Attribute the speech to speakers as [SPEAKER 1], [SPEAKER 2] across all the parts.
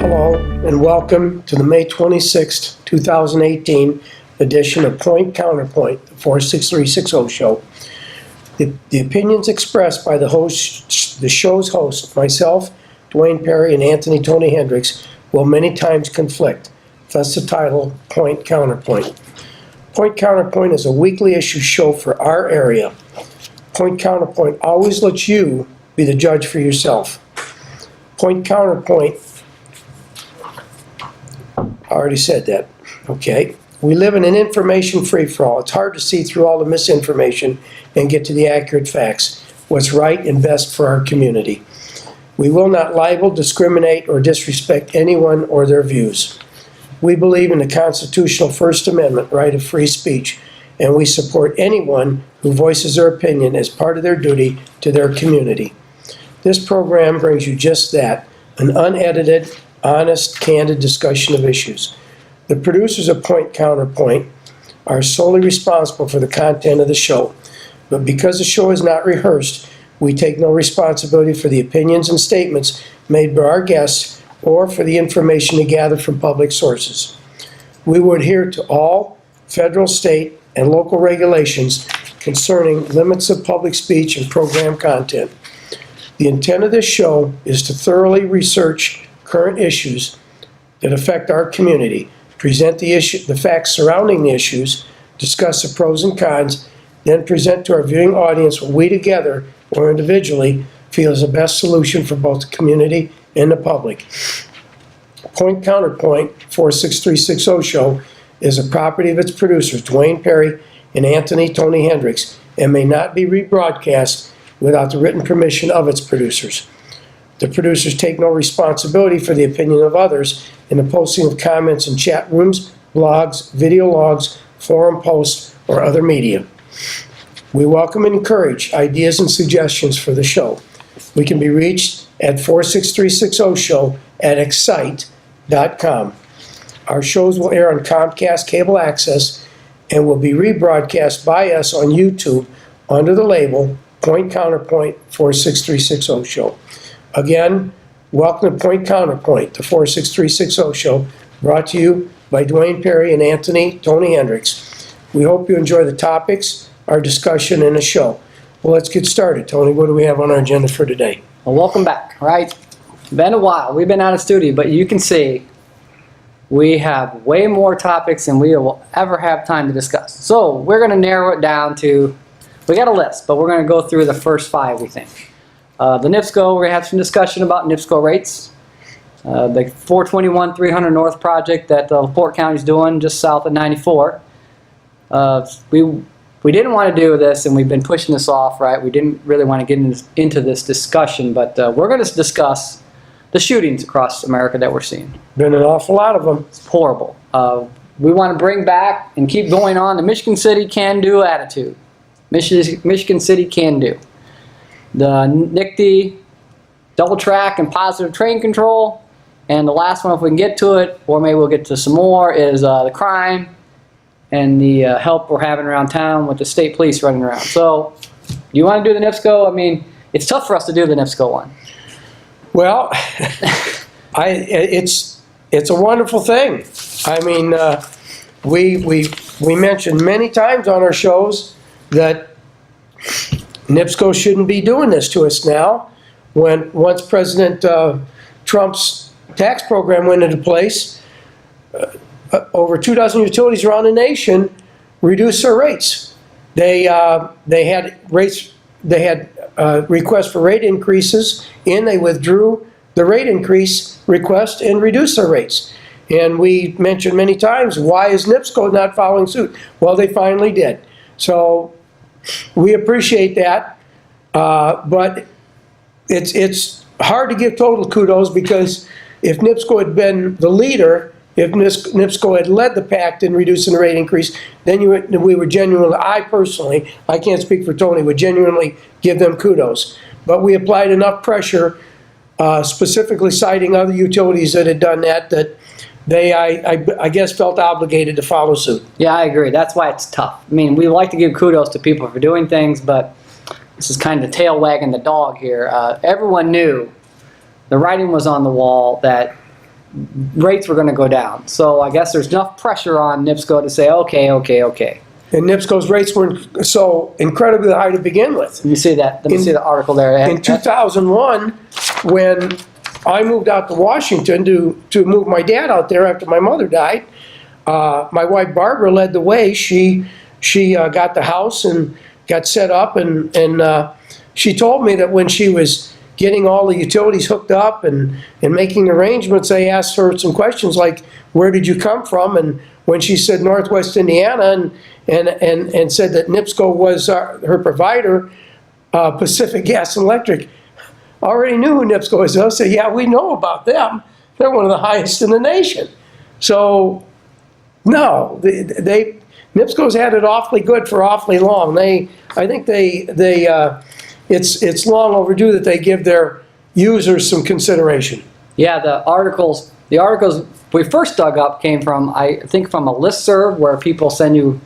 [SPEAKER 1] Hello and welcome to the May 26th, 2018 edition of Point Counterpoint, the 46360 show. The opinions expressed by the show's host, myself, Dwayne Perry, and Anthony Tony Hendricks, will many times conflict. Thus the title, Point Counterpoint. Point Counterpoint is a weekly issue show for our area. Point Counterpoint always lets you be the judge for yourself. Point Counterpoint, I already said that, okay. We live in an information free-for-all. It's hard to see through all the misinformation and get to the accurate facts, what's right and best for our community. We will not libel, discriminate, or disrespect anyone or their views. We believe in the constitutional First Amendment right of free speech, and we support anyone who voices their opinion as part of their duty to their community. This program brings you just that, an unedited, honest, candid discussion of issues. The producers of Point Counterpoint are solely responsible for the content of the show, but because the show is not rehearsed, we take no responsibility for the opinions and statements made by our guests or for the information they gather from public sources. We will adhere to all federal, state, and local regulations concerning limits of public speech and program content. The intent of this show is to thoroughly research current issues that affect our community, present the facts surrounding the issues, discuss the pros and cons, then present to our viewing audience what we together or individually feel is the best solution for both the community and the public. Point Counterpoint 46360 show is a property of its producers, Dwayne Perry and Anthony Tony Hendricks, and may not be rebroadcast without the written permission of its producers. The producers take no responsibility for the opinion of others in the posting of comments in chat rooms, blogs, video logs, forum posts, or other media. We welcome and encourage ideas and suggestions for the show. We can be reached at 46360show@excite.com. Our shows will air on Comcast Cable Access and will be rebroadcast by us on YouTube under the label Point Counterpoint 46360 show. Again, welcome to Point Counterpoint, the 46360 show, brought to you by Dwayne Perry and Anthony Tony Hendricks. We hope you enjoy the topics, our discussion, and the show. Well, let's get started. Tony, what do we have on our agenda for today?
[SPEAKER 2] Well, welcome back, right? Been a while. We've been out of studio, but you can see we have way more topics than we will ever have time to discuss. So we're going to narrow it down to, we got a list, but we're going to go through the first 5, we think. The NIPSCO, we're going to have some discussion about NIPSCO rates. The 421-300 North project that LaPorte County is doing just south of 94. We didn't want to do this, and we've been pushing this off, right? We didn't really want to get into this discussion, but we're going to discuss the shootings across America that we're seeing.
[SPEAKER 1] Been an awful lot of them.
[SPEAKER 2] It's horrible. We want to bring back and keep going on the Michigan City can-do attitude. Michigan City can do. The NICD, double track and positive train control, and the last one, if we can get to it, or maybe we'll get to some more, is the crime and the help we're having around town with the state police running around. So, do you want to do the NIPSCO? I mean, it's tough for us to do the NIPSCO one.
[SPEAKER 1] Well, it's a wonderful thing. I mean, we mentioned many times on our shows that NIPSCO shouldn't be doing this to us now. Once President Trump's tax program went into place, over 2 dozen utilities around the nation reduced their rates. They had rates. They had requests for rate increases, and they withdrew the rate increase request and reduced their rates. And we mentioned many times, why is NIPSCO not following suit? Well, they finally did. So we appreciate that, but it's hard to give total kudos, because if NIPSCO had been the leader, if NIPSCO had led the pact in reducing the rate increase, then we would genuinely, I personally, I can't speak for Tony, would genuinely give them kudos. But we applied enough pressure, specifically citing other utilities that had done that they, I guess, felt obligated to follow suit.
[SPEAKER 2] Yeah, I agree. That's why it's tough. I mean, we like to give kudos to people for doing things, but this is kind of the tail wagging the dog here. Everyone knew, the writing was on the wall, that rates were going to go down. So I guess there's enough pressure on NIPSCO to say, okay.
[SPEAKER 1] And NIPSCO's rates were so incredibly high to begin with.
[SPEAKER 2] Let me see that. Let me see the article there.
[SPEAKER 1] In 2001, when I moved out to Washington to move my dad out there after my mother died, my wife Barbara led the way. She got the house and got set up, and she told me that when she was getting all the utilities hooked up and making arrangements, they asked her some questions like, where did you come from? And when she said Northwest Indiana and said that NIPSCO was her provider, Pacific Gas and Electric, I already knew who NIPSCO was. I said, yeah, we know about them. They're one of the highest in the nation. So, no, NIPSCO's had it awfully good for awfully long. I think it's long overdue that they give their users some consideration.
[SPEAKER 2] Yeah, the articles we first dug up came from, I think, from a listserv where people send you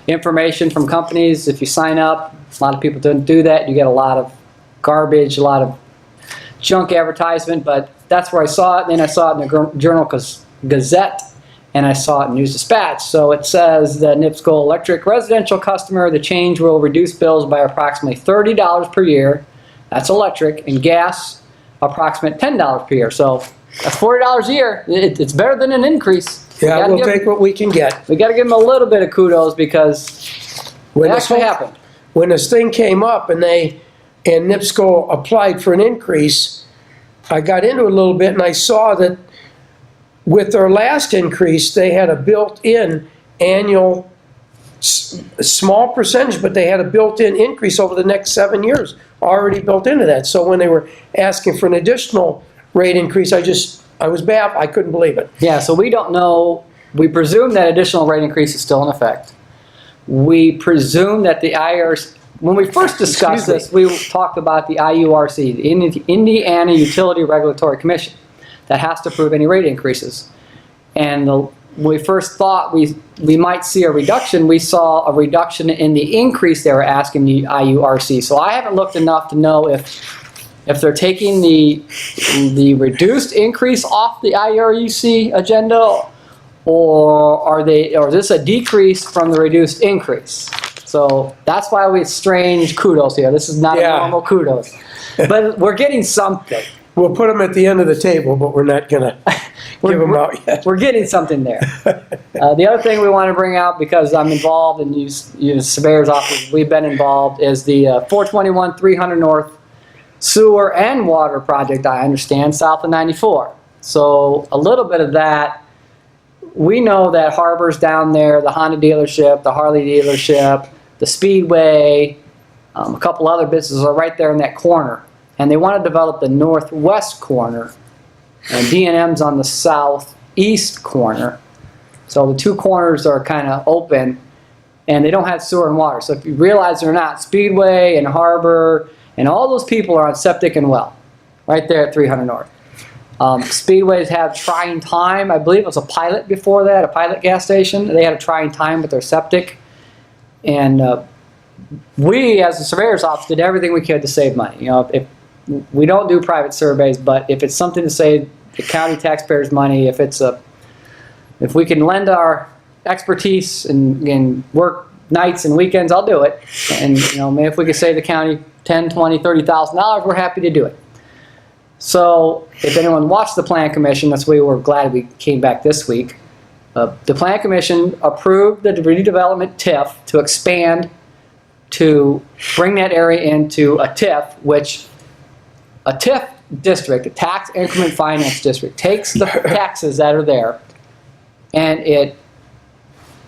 [SPEAKER 2] information from companies. If you sign up, a lot of people don't do that. You get a lot of garbage, a lot of junk advertisement, but that's where I saw it. Then I saw it in the Journal Gazette, and I saw it in News Dispatch. So it says that NIPSCO electric residential customer, the change will reduce bills by approximately $30 per year. That's electric, and gas, approximate $10 per year. So that's $40 a year. It's better than an increase.
[SPEAKER 1] Yeah, we'll take what we can get.
[SPEAKER 2] We got to give them a little bit of kudos because it actually happened.
[SPEAKER 1] When this thing came up and NIPSCO applied for an increase, I got into it a little bit and I saw that with their last increase, they had a built-in annual, small percentage, but they had a built-in increase over the next 7 years already built into that. So when they were asking for an additional rate increase, I was baffled. I couldn't believe it.
[SPEAKER 2] Yeah, so we don't know. We presume that additional rate increase is still in effect. We presume that the IRC, when we first discussed this, we talked about the IURC, the Indiana Utility Regulatory Commission, that has to approve any rate increases. And when we first thought we might see a reduction, we saw a reduction in the increase they were asking the IURC. So I haven't looked enough to know if they're taking the reduced increase off the IURC agenda, or is this a decrease from the reduced increase? So that's why we strange kudos here. This is not a normal kudos, but we're getting something.
[SPEAKER 1] We'll put them at the end of the table, but we're not going to give them out yet.
[SPEAKER 2] We're getting something there. The other thing we want to bring out, because I'm involved in the surveyor's office, we've been involved, is the 421 300 North sewer and water project, I understand, south of 94. So a little bit of that. We know that Harbor's down there, the Honda dealership, the Harley dealership, the Speedway, a couple other businesses are right there in that corner. And they want to develop the northwest corner, and D&M's on the southeast corner. So the two corners are kind of open, and they don't have sewer and water. So if you realize it or not, Speedway and Harbor and all those people are on septic and well, right there at 300 North. Speedways have trying time. I believe it was a pilot before that, a pilot gas station. They had a trying time with their septic. And we, as the surveyor's office, did everything we could to save money. You know, if we don't do private surveys, but if it's something to save the county taxpayers money, if we can lend our expertise and work nights and weekends, I'll do it. And maybe if we could save the county $10,000, $20,000, $30,000, we're happy to do it. So if anyone watched the Plan Commission, that's why we're glad we came back this week. The Plan Commission approved the redevelopment TIF to expand to bring that area into a TIF, which a TIF district, a tax increment finance district, takes the taxes that are there and it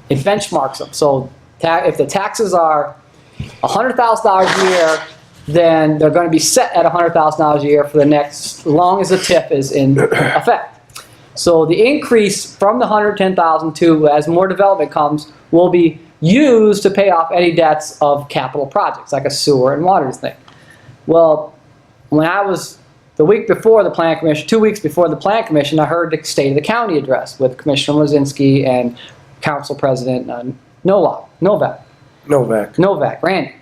[SPEAKER 2] benchmarks them. So if the taxes are $100,000 a year, then they're going to be set at $100,000 a year for the next, as long as the TIF is in effect. So the increase from the $110,000 to, as more development comes, will be used to pay off any debts of capital projects, like a sewer and water thing. Well, when I was, the week before the Plan Commission, 2 weeks before the Plan Commission, I heard the State of the County address with Commissioner Lozinski and Council President Novak, Randy.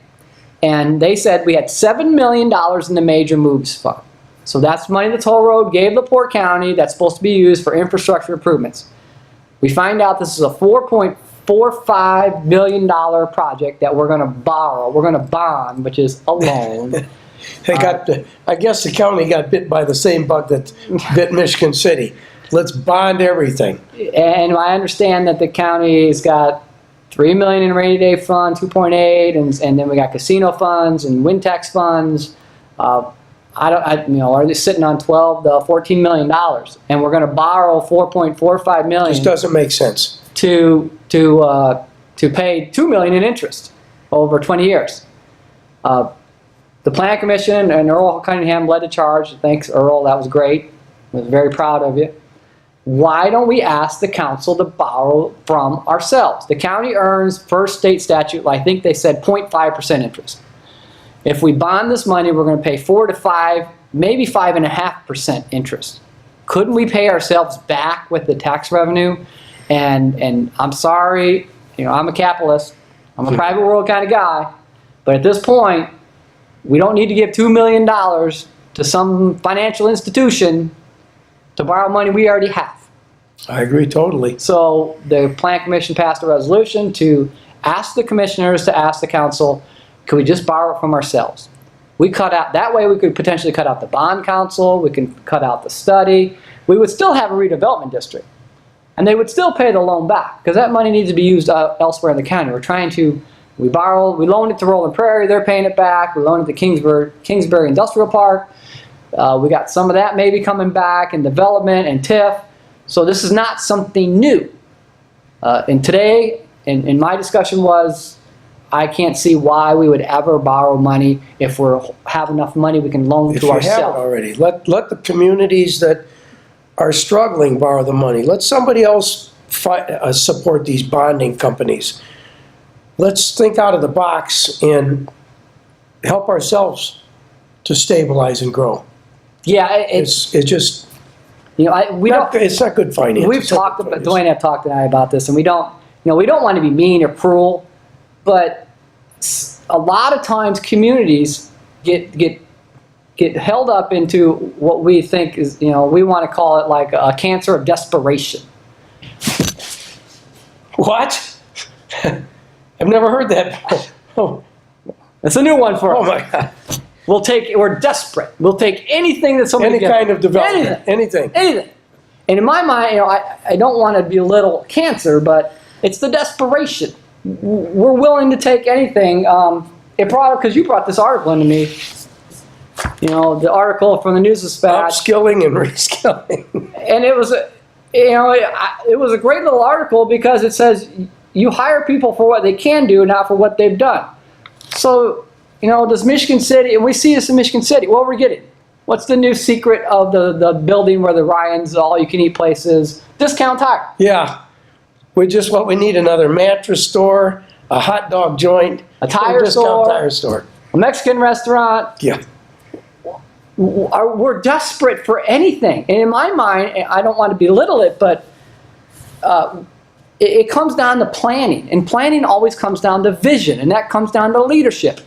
[SPEAKER 2] And they said we had $7 million in the Major Moves Fund. So that's money the toll road gave LaPorte County that's supposed to be used for infrastructure improvements. We find out this is a $4.45 million project that we're going to borrow. We're going to bond, which is a loan.
[SPEAKER 1] I guess the county got bit by the same bug that bit Michigan City. Let's bond everything.
[SPEAKER 2] And I understand that the county's got $3 million in rainy day fund, 2.8, and then we got casino funds and wind tax funds. Are they sitting on 12 to 14 million dollars, and we're going to borrow 4.45 million.
[SPEAKER 1] This doesn't make sense.
[SPEAKER 2] To pay $2 million in interest over 20 years. The Plan Commission and Earl Cunningham led the charge. Thanks, Earl. That was great. I was very proud of you. Why don't we ask the council to borrow from ourselves? The county earns, first state statute, I think they said 0.5% interest. If we bond this money, we're going to pay 4 to 5, maybe 5.5% interest. Couldn't we pay ourselves back with the tax revenue? And I'm sorry, I'm a capitalist. I'm a private world kind of guy. But at this point, we don't need to give $2 million to some financial institution to borrow money we already have.
[SPEAKER 1] I agree totally.
[SPEAKER 2] So the Plan Commission passed a resolution to ask the commissioners to ask the council, can we just borrow it from ourselves? We cut out, that way we could potentially cut out the bond council, we can cut out the study. We would still have a redevelopment district. And they would still pay the loan back, because that money needs to be used elsewhere in the county. We loaned it to Rolling Prairie, they're paying it back. We loaned it to Kingsbury Industrial Park. We got some of that maybe coming back in development and TIF. So this is not something new. And today, in my discussion was, I can't see why we would ever borrow money if we have enough money we can loan to ourselves.
[SPEAKER 1] If you have it already, let the communities that are struggling borrow the money. Let somebody else support these bonding companies. Let's think out of the box and help ourselves to stabilize and grow.
[SPEAKER 2] Yeah,
[SPEAKER 1] it's just
[SPEAKER 2] it's
[SPEAKER 1] not good finance.
[SPEAKER 2] We've talked about, Dwayne and I have talked tonight about this, and we don't want to be mean or cruel, but a lot of times communities get held up into what we think is, we want to call it like a cancer of desperation.
[SPEAKER 1] What? I've never heard that. Oh.
[SPEAKER 2] That's a new one for us.
[SPEAKER 1] Oh my God.
[SPEAKER 2] We're desperate. We'll take anything that somebody
[SPEAKER 1] Any kind of development. Anything.
[SPEAKER 2] And in my mind, I don't want to belittle cancer, but it's the desperation. We're willing to take anything. Because you brought this article into me. The article from the News Dispatch.
[SPEAKER 1] Upskilling and reskilling.
[SPEAKER 2] And it was a great little article because it says you hire people for what they can do, not for what they've done. So, does Michigan City, and we see this in Michigan City, what we're getting. What's the new secret of the building where the Ryan's all-you-can-eat place is? Discount tire.
[SPEAKER 1] Yeah. We need another mattress store, a hot dog joint,
[SPEAKER 2] a tire
[SPEAKER 1] store,
[SPEAKER 2] a Mexican restaurant.
[SPEAKER 1] Yeah.
[SPEAKER 2] We're desperate for anything. And in my mind, I don't want to belittle it, but it comes down to planning. And planning always comes down to vision, and that comes down to leadership.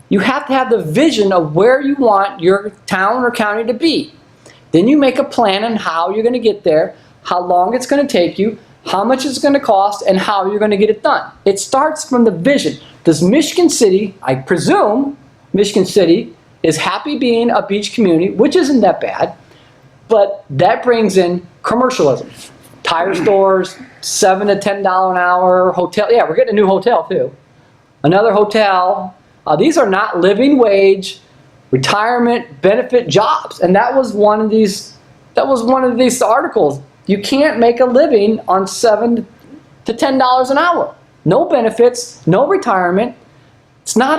[SPEAKER 2] You have to have the vision of where you want your town or county to be. Then you make a plan on how you're going to get there, how long it's going to take you, how much it's going to cost, and how you're going to get it done. It starts from the vision. Does Michigan City, I presume Michigan City, is happy being a beach community, which isn't that bad, but that brings in commercialism. Tire stores, $7 to $10 an hour, hotel. Yeah, we're getting a new hotel too. Another hotel. These are not living wage, retirement benefit jobs, and that was one of these articles. You can't make a living on $7 to $10 an hour. No benefits, no retirement. It's not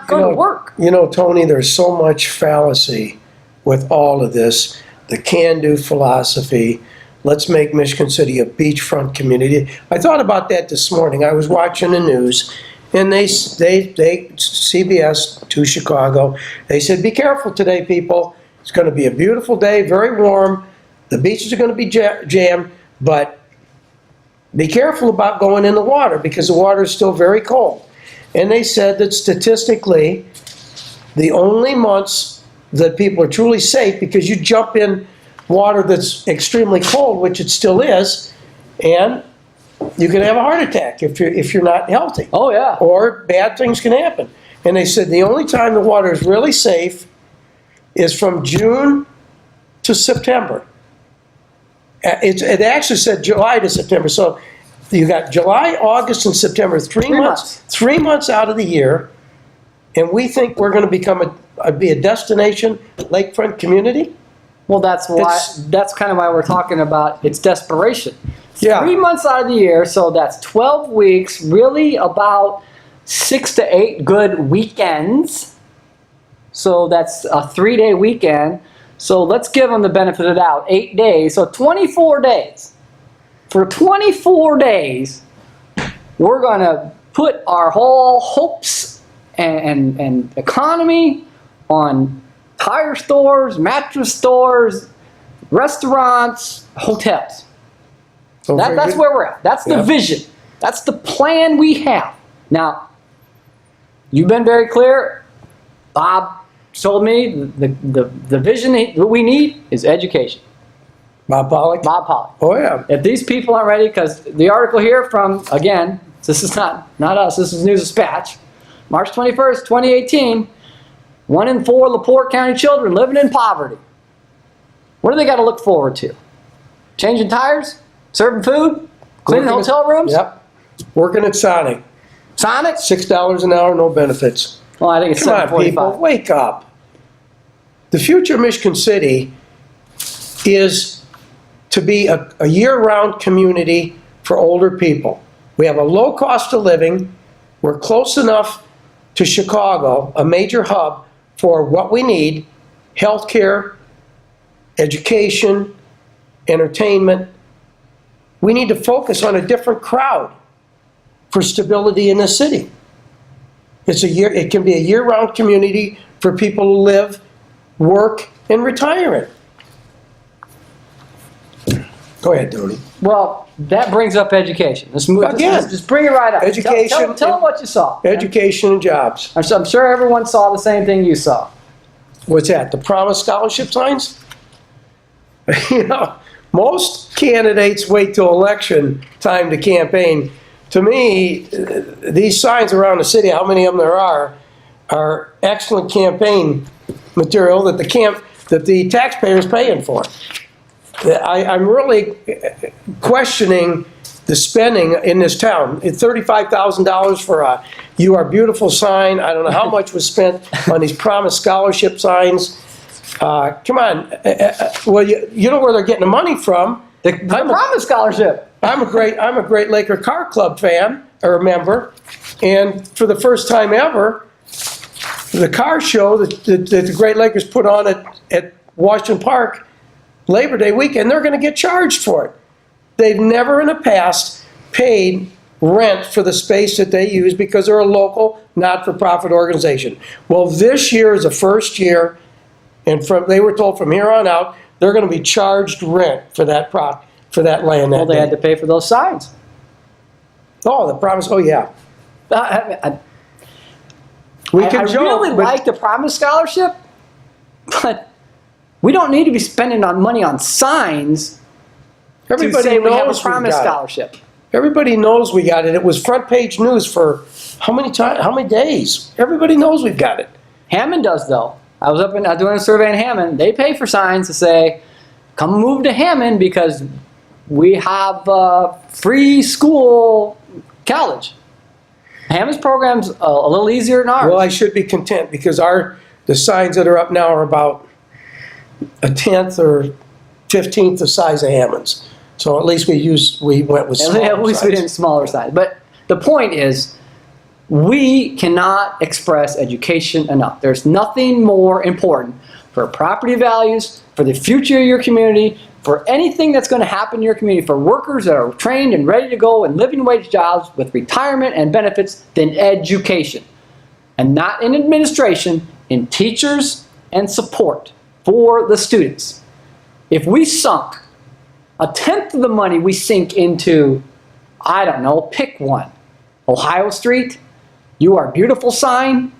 [SPEAKER 2] going to work.
[SPEAKER 1] Tony, there's so much fallacy with all of this. The can-do philosophy. Let's make Michigan City a beachfront community. I thought about that this morning. I was watching the news, and CBS to Chicago, they said, be careful today, people. It's going to be a beautiful day, very warm. The beaches are going to be jammed, but be careful about going in the water because the water is still very cold. And they said that statistically, the only months that people are truly safe, because you jump in water that's extremely cold, which it still is, and you can have a heart attack if you're not healthy.
[SPEAKER 2] Oh, yeah.
[SPEAKER 1] Or bad things can happen. And they said the only time the water is really safe is from June to September. It actually said July to September. So you got July, August, and September, 3 months. 3 months out of the year. And we think we're going to become be a destination lakefront community.
[SPEAKER 2] Well, that's kind of why we're talking about it's desperation.
[SPEAKER 1] Yeah.
[SPEAKER 2] 3 months out of the year, so that's 12 weeks, really about 6 to 8 good weekends. So that's a 3-day weekend. So let's give them the benefit of the doubt. 8 days, so 24 days. For 24 days, we're going to put our whole hopes and economy on tire stores, mattress stores, restaurants, hotels. That's where we're at. That's the vision. That's the plan we have. Now, you've been very clear. Bob told me the vision that we need is education.
[SPEAKER 1] Bob Pollock?
[SPEAKER 2] Bob Pollock.
[SPEAKER 1] Oh, yeah.
[SPEAKER 2] If these people aren't ready, because the article here from, again, this is not us, this is News Dispatch, March 21st, 2018, 1 in 4 LaPorte County children living in poverty. What do they got to look forward to? Changing tires? Serving food? Cleaning hotel rooms?
[SPEAKER 1] Yep. Working at Sonic.
[SPEAKER 2] Sonic?
[SPEAKER 1] $6 an hour, no benefits.
[SPEAKER 2] Well, I think it's
[SPEAKER 1] Come on, people,
[SPEAKER 2] $7.45.
[SPEAKER 1] wake up. The future of Michigan City is to be a year-round community for older people. We have a low cost of living. We're close enough to Chicago, a major hub, for what we need: healthcare, education, entertainment. We need to focus on a different crowd for stability in the city. It can be a year-round community for people who live, work, and retire in. Go ahead, Tony.
[SPEAKER 2] Well, that brings up education. Let's move.
[SPEAKER 1] Again.
[SPEAKER 2] Just bring it right up.
[SPEAKER 1] Education.
[SPEAKER 2] Tell them what you saw.
[SPEAKER 1] Education and jobs.
[SPEAKER 2] I'm sure everyone saw the same thing you saw.
[SPEAKER 1] What's that? The promise scholarship signs? You know, most candidates wait till election time to campaign. To me, these signs around the city, how many of them there are excellent campaign material that the taxpayer is paying for. I'm really questioning the spending in this town. It's $35,000 for a "You Are Beautiful" sign. I don't know how much was spent on these promise scholarship signs. Come on. Well, you know where they're getting the money from.
[SPEAKER 2] The promise scholarship.
[SPEAKER 1] I'm a great Laker Car Club fan, or a member, and for the first time ever, the car show that the Great Lakers put on at Washington Park Labor Day weekend, they're going to get charged for it. They've never in the past paid rent for the space that they use because they're a local, not-for-profit organization. Well, this year is the first year, and they were told from here on out, they're going to be charged rent for that land.
[SPEAKER 2] Well, they had to pay for those signs.
[SPEAKER 1] Oh, the promise. Oh, yeah.
[SPEAKER 2] I
[SPEAKER 1] Joke,
[SPEAKER 2] really
[SPEAKER 1] but
[SPEAKER 2] like the promise scholarship, but we don't need to be spending money on signs to say we have a promise scholarship.
[SPEAKER 1] Everybody knows we got it. It was front page news for how many days? Everybody knows we've got it.
[SPEAKER 2] Hammond does, though. I was doing a survey in Hammond. They pay for signs to say, come move to Hammond because we have free school college. Hammond's program's a little easier than ours.
[SPEAKER 1] Well, I should be content because the signs that are up now are about a 10th or 15th the size of Hammond's. So at least we went with smaller
[SPEAKER 2] At least
[SPEAKER 1] size.
[SPEAKER 2] we didn't smaller size. But the point is, we cannot express education enough. There's nothing more important for property values, for the future of your community, for anything that's going to happen in your community, for workers that are trained and ready to go in living wage jobs with retirement and benefits than education. And not in administration, in teachers and support for the students. If we sunk a 10th of the money we sink into, I don't know, pick one, Ohio Street, You Are Beautiful sign,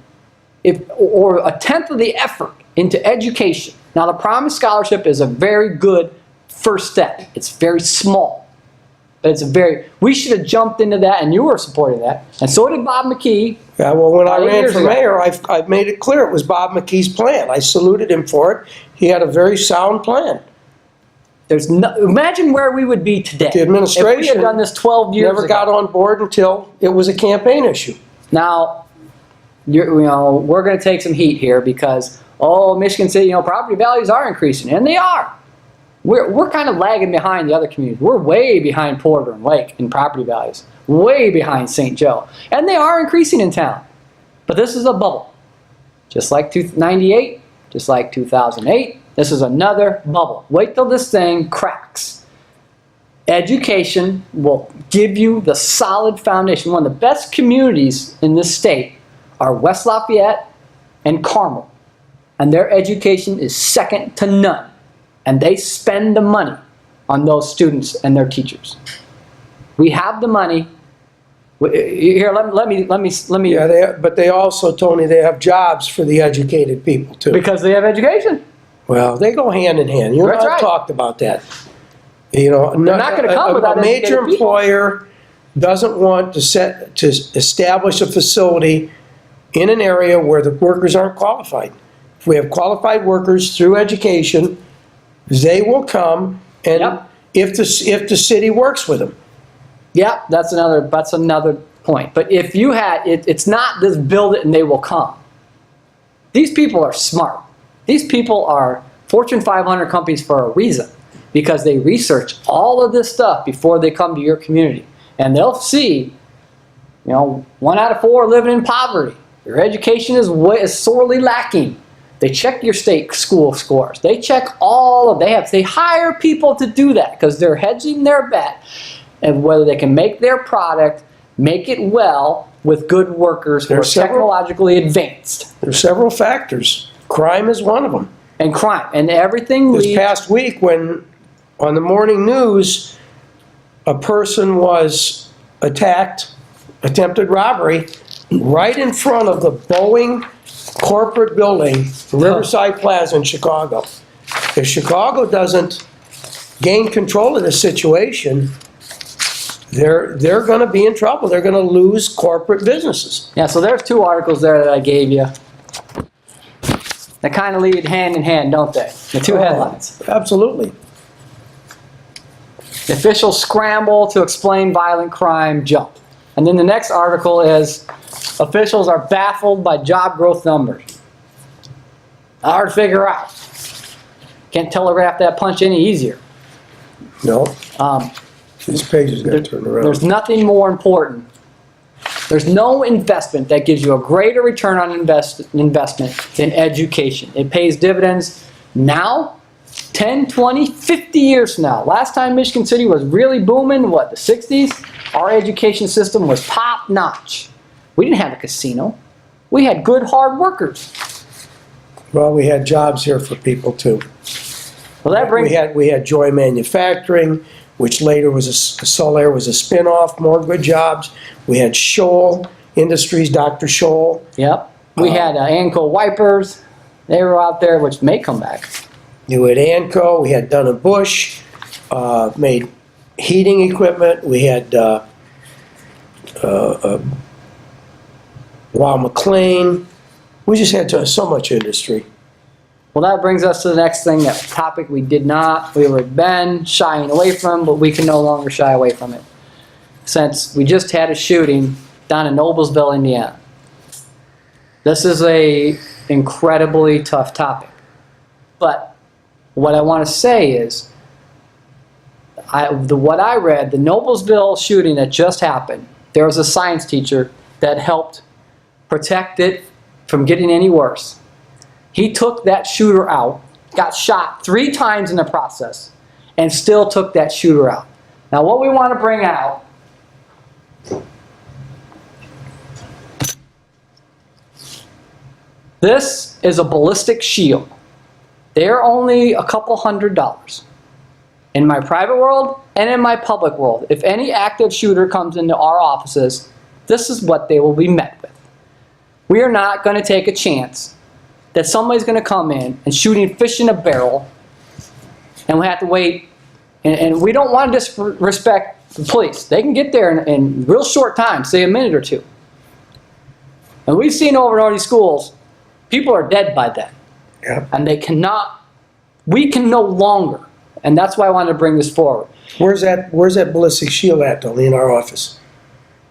[SPEAKER 2] or a 10th of the effort into education. Now, the Promise Scholarship is a very good first step. It's very small, but we should have jumped into that, and you were supporting that, and so did Bob McKee.
[SPEAKER 1] Yeah, well, when I
[SPEAKER 2] 8
[SPEAKER 1] ran
[SPEAKER 2] years
[SPEAKER 1] for
[SPEAKER 2] ago.
[SPEAKER 1] mayor, I've made it clear it was Bob McKee's plan. I saluted him for it. He had a very sound plan.
[SPEAKER 2] Imagine where we would be today
[SPEAKER 1] The
[SPEAKER 2] if we
[SPEAKER 1] administration
[SPEAKER 2] had done this 12 years
[SPEAKER 1] never
[SPEAKER 2] ago.
[SPEAKER 1] got on board until it was a campaign issue.
[SPEAKER 2] Now, we're going to take some heat here because, Michigan City, property values are increasing, and they are. We're kind of lagging behind the other communities. We're way behind Porter and Lake in property values, way behind St. Joe, and they are increasing in town. But this is a bubble, just like 98, just like 2008. This is another bubble. Wait till this thing cracks. Education will give you the solid foundation. One of the best communities in this state are West Lafayette and Carmel. And their education is second to none. And they spend the money on those students and their teachers. We have the money. Here, let me.
[SPEAKER 1] Yeah, but they also, Tony, they have jobs for the educated people too.
[SPEAKER 2] Because they have education.
[SPEAKER 1] Well, they go hand in hand. You and
[SPEAKER 2] That's
[SPEAKER 1] I
[SPEAKER 2] right.
[SPEAKER 1] talked about that.
[SPEAKER 2] They're not going to come without
[SPEAKER 1] a major
[SPEAKER 2] educated people.
[SPEAKER 1] employer doesn't want to establish a facility in an area where the workers aren't qualified. If we have qualified workers through education, they will come, and
[SPEAKER 2] Yep.
[SPEAKER 1] if the city works with them.
[SPEAKER 2] Yeah, that's another point. But if you had, it's not just build it and they will come. These people are smart. These people are Fortune 500 companies for a reason, because they research all of this stuff before they come to your community. And they'll see, 1 out of 4 living in poverty. Your education is sorely lacking. They check your state school scores. They check they hire people to do that because they're hedging their bet and whether they can make their product, make it well with good workers who are technologically advanced.
[SPEAKER 1] There's several factors. Crime is one of them.
[SPEAKER 2] And crime. And everything
[SPEAKER 1] This past week, when on the morning news, a person was attacked, attempted robbery, right in front of the Boeing corporate building, Riverside Plaza in Chicago. If Chicago doesn't gain control of the situation, they're going to be in trouble. They're going to lose corporate businesses.
[SPEAKER 2] Yeah, so there's 2 articles there that I gave you. They kind of lead hand in hand, don't they? The 2 headlines.
[SPEAKER 1] Absolutely.
[SPEAKER 2] Officials scramble to explain violent crime jump. And then the next article is officials are baffled by job growth numbers. Hard to figure out. Can't telegraph that punch any easier.
[SPEAKER 1] No. These pages got to turn around.
[SPEAKER 2] There's nothing more important. There's no investment that gives you a greater return on investment than education. It pays dividends now, 10, 20, 50 years from now. Last time Michigan City was really booming, the 60s? Our education system was top notch. We didn't have a casino. We had good, hard workers.
[SPEAKER 1] Well, we had jobs here for people too.
[SPEAKER 2] Well, that brings...
[SPEAKER 1] We had Joy Manufacturing, which later was Solaire was a spin-off, more good jobs. We had Scholl Industries, Dr. Scholl.
[SPEAKER 2] Yep. We had Anco Wipers. They were out there, which may come back.
[SPEAKER 1] You had Anco. We had Dun & Bush, made heating equipment. We had Wow McLean. We just had so much industry.
[SPEAKER 2] Well, that brings us to the next thing, that topic we were been shying away from, but we can no longer shy away from it. Since we just had a shooting down in Noblesville, Indiana. This is a incredibly tough topic. But what I want to say is, what I read, the Noblesville shooting that just happened, there was a science teacher that helped protect it from getting any worse. He took that shooter out, got shot 3 times in the process, and still took that shooter out. Now what we want to bring out this is a ballistic shield. They're only a couple $100. In my private world and in my public world, if any active shooter comes into our offices, this is what they will be met with. We are not going to take a chance that somebody's going to come in and shooting fish in a barrel, and we have to wait. And we don't want to disrespect the police. They can get there in real short time, say a minute or two. And we've seen over in all these schools, people are dead by then.
[SPEAKER 1] Yeah.
[SPEAKER 2] And we can no longer. And that's why I wanted to bring this forward.
[SPEAKER 1] Where's that ballistic shield at, though, in our office?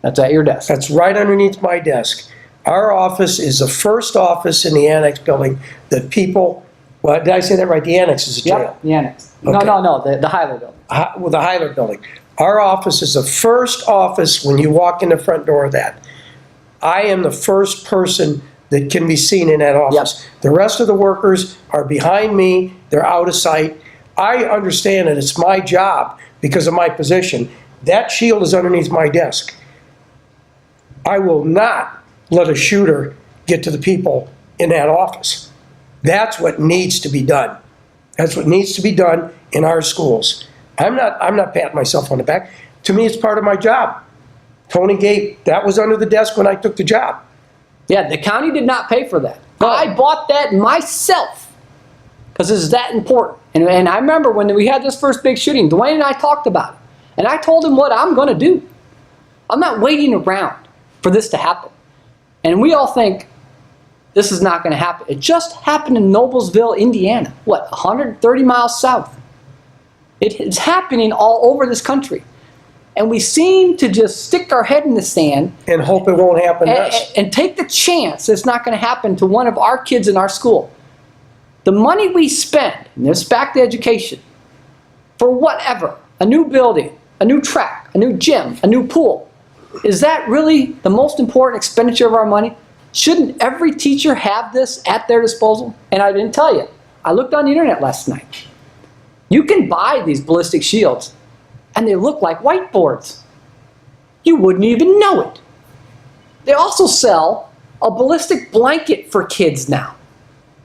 [SPEAKER 2] That's at your desk.
[SPEAKER 1] That's right underneath my desk. Our office is the first office in the annex building that people, well, did I say that right? The annex is a jail.
[SPEAKER 2] Yep, the annex.
[SPEAKER 1] Okay.
[SPEAKER 2] No, the Hyler building.
[SPEAKER 1] Well, the Hyler building. Our office is the first office when you walk in the front door of that. I am the first person that can be seen in that office.
[SPEAKER 2] Yep.
[SPEAKER 1] The rest of the workers are behind me. They're out of sight. I understand that it's my job because of my position. That shield is underneath my desk. I will not let a shooter get to the people in that office. That's what needs to be done. That's what needs to be done in our schools. I'm not patting myself on the back. To me, it's part of my job. Tony gave, that was under the desk when I took the job.
[SPEAKER 2] Yeah, the county did not pay for that. I bought that myself because it's that important. And I remember when we had this first big shooting, Dwayne and I talked about it. And I told him what I'm going to do. I'm not waiting around for this to happen. And we all think this is not going to happen. It just happened in Noblesville, Indiana. What, 130 miles south? It's happening all over this country. And we seem to just stick our head in the sand
[SPEAKER 1] And hope it won't happen to us.
[SPEAKER 2] and take the chance it's not going to happen to one of our kids in our school. The money we spend, and this back to education, for whatever, a new building, a new track, a new gym, a new pool, is that really the most important expenditure of our money? Shouldn't every teacher have this at their disposal? And I didn't tell you. I looked on the internet last night. You can buy these ballistic shields, and they look like whiteboards. You wouldn't even know it. They also sell a ballistic blanket for kids now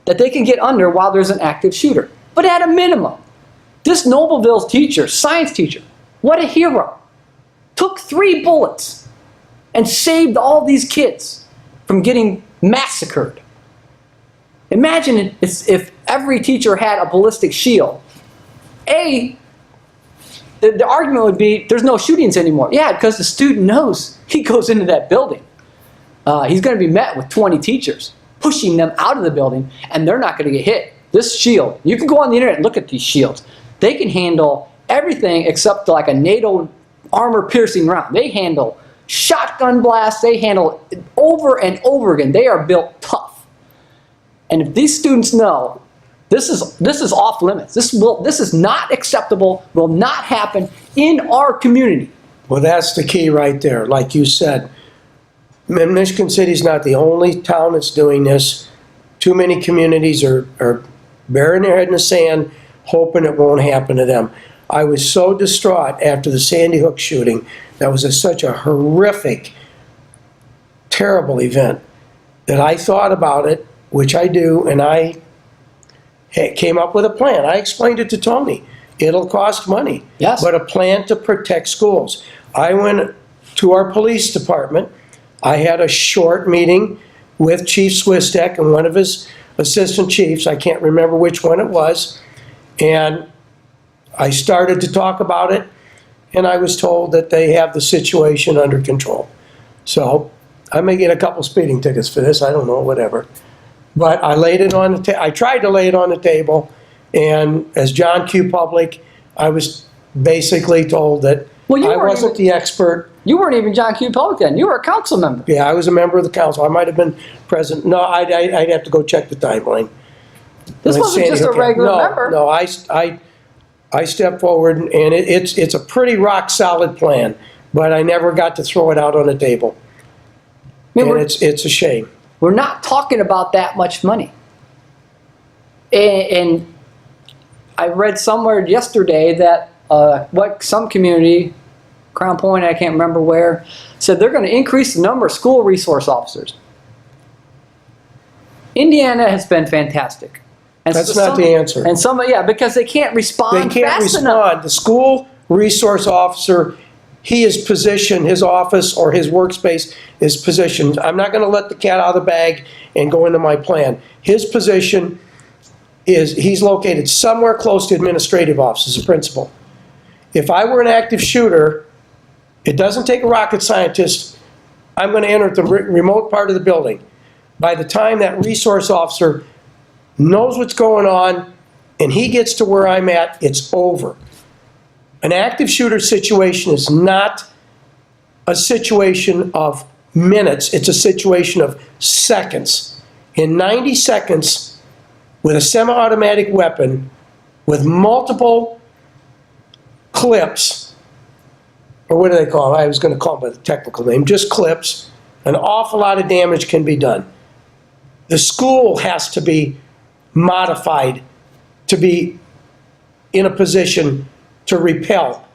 [SPEAKER 2] that they can get under while there's an active shooter. But at a minimum, this Nobleville's teacher, science teacher, what a hero, took 3 bullets and saved all these kids from getting massacred. Imagine if every teacher had a ballistic shield. The argument would be there's no shootings anymore. Yeah, because the student knows he goes into that building. He's going to be met with 20 teachers pushing them out of the building, and they're not going to get hit. This shield, you can go on the internet and look at these shields. They can handle everything except like a NATO armor-piercing round. They handle shotgun blasts. They handle it over and over again. They are built tough. And if these students know this is off limits, this is not acceptable, will not happen in our community.
[SPEAKER 1] Well, that's the key right there. Like you said, Michigan City's not the only town that's doing this. Too many communities are burying their head in the sand, hoping it won't happen to them. I was so distraught after the Sandy Hook shooting. That was such a horrific, terrible event that I thought about it, which I do, and I came up with a plan. I explained it to Tony. It'll cost money,
[SPEAKER 2] yes,
[SPEAKER 1] but a plan to protect schools. I went to our police department. I had a short meeting with Chief Swistek and one of his assistant chiefs. I can't remember which one it was. And I started to talk about it, and I was told that they have the situation under control. So I may get a couple speeding tickets for this. I don't know, whatever. But I laid it on the I tried to lay it on the table, and as John Q. Public, I was basically told that I wasn't the expert.
[SPEAKER 2] You weren't even John Q. Public then. You were a council member.
[SPEAKER 1] Yeah, I was a member of the council. I might have been president. No, I'd have to go check the timeline.
[SPEAKER 2] This wasn't just a regular member.
[SPEAKER 1] No, I stepped forward, and it's a pretty rock solid plan, but I never got to throw it out on the table. I mean, it's a shame.
[SPEAKER 2] We're not talking about that much money. And I read somewhere yesterday that some community, Crown Point, I can't remember where, said they're going to increase the number of school resource officers. Indiana has been fantastic. And
[SPEAKER 1] that's not the answer.
[SPEAKER 2] And because they can't respond fast enough.
[SPEAKER 1] The school resource officer he is positioned, his office or his workspace is positioned. I'm not going to let the cat out of the bag and go into my plan. His position is he's located somewhere close to administrative office as a principal. If I were an active shooter, it doesn't take a rocket scientist. I'm going to enter the remote part of the building. By the time that resource officer knows what's going on and he gets to where I'm at, it's over. An active shooter situation is not a situation of minutes, it's a situation of seconds. In 90 seconds, with a semi-automatic weapon, with multiple clips, or what do they call them? I was going to call them by the technical name, just clips, an awful lot of damage can be done. The school has to be modified to be in a position to repel